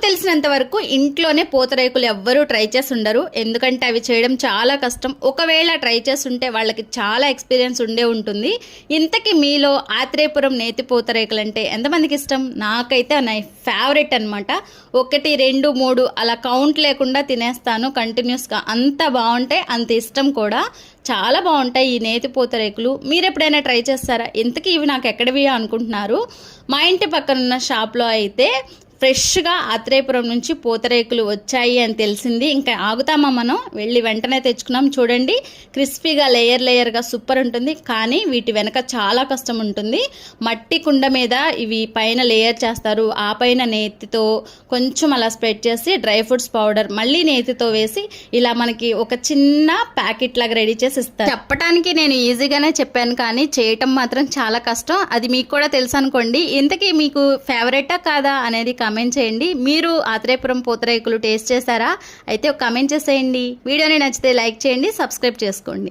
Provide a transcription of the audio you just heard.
తెలిసినంత వరకు ఇంట్లోనే పూతరేకులు ఎవ్వరూ ట్రై చేసి ఉండరు, ఎందుకంటే అవి చేయడం చాలా కష్టం. ఒకవేళ ట్రై చేసి ఉంటే వాళ్ళకి చాలా ఎక్స్పీరియన్స్ ఉండే ఉంటుంది. ఇంతకీ మీలో ఆత్రేయపురం నేతి పూతరేకులు అంటే ఎంతమందికి ఇష్టం? నాకైతే నా ఫేవరెట్ అనమాట. 1, 2, 3 అలా కౌంట్ లేకుండా తినేస్తాను కంటిన్యూస్గా. అంత బాగుంటాయి, అంత ఇష్టం కూడా. చాలా బాగుంటాయి ఈ నేతి పూతరేకులు. మీరు ఎప్పుడైనా ట్రై చేస్తారా? ఇంతకీ ఇవి నాకు ఎక్కడివి అనుకుంటున్నారు? మా ఇంటి పక్కన ఉన్న షాప్లో అయితే ఫ్రెష్గా ఆత్రేయపురం నుంచి పూతరేకులు వచ్చాయి అని తెలిసింది. ఇంకా ఆగుతామా మనం? వెళ్ళి వెంటనే తెచ్చుకున్నాం. చూడండి, క్రిస్పీగా లేయర్గా సూపర్ ఉంటుంది. కానీ వీటి వెనక చాలా కష్టం ఉంటుంది. మట్టి కుండ మీద ఇవి పైన లేయర్ చేస్తారు, ఆ పైన నేతితో కొంచెం అలా స్ప్రెడ్ చేసి డ్రై ఫ్రూట్స్ పౌడర్ మళ్ళీ నేతితో వేసి ఇలా మనకి ఒక చిన్న ప్యాకెట్ లాగా రెడీ చేసి ఇస్తారు. చెప్పడానికి నేను ఈజీగానే చెప్పాను, కానీ చేయటం మాత్రం చాలా కష్టం. అది మీకు కూడా తెలుసు అనుకోండి. ఇంతకీ మీకు ఫేవరెటా కాదా అనేది కామెంట్ చేయండి. మీరు ఆత్రేయపురం పూతరేకులు టేస్ట్ చేశారా? అయితే ఒక కామెంట్ చేసేయండి. వీడియోని నచ్చితే లైక్ చేయండి, సబ్స్క్రైబ్ చేసుకోండి.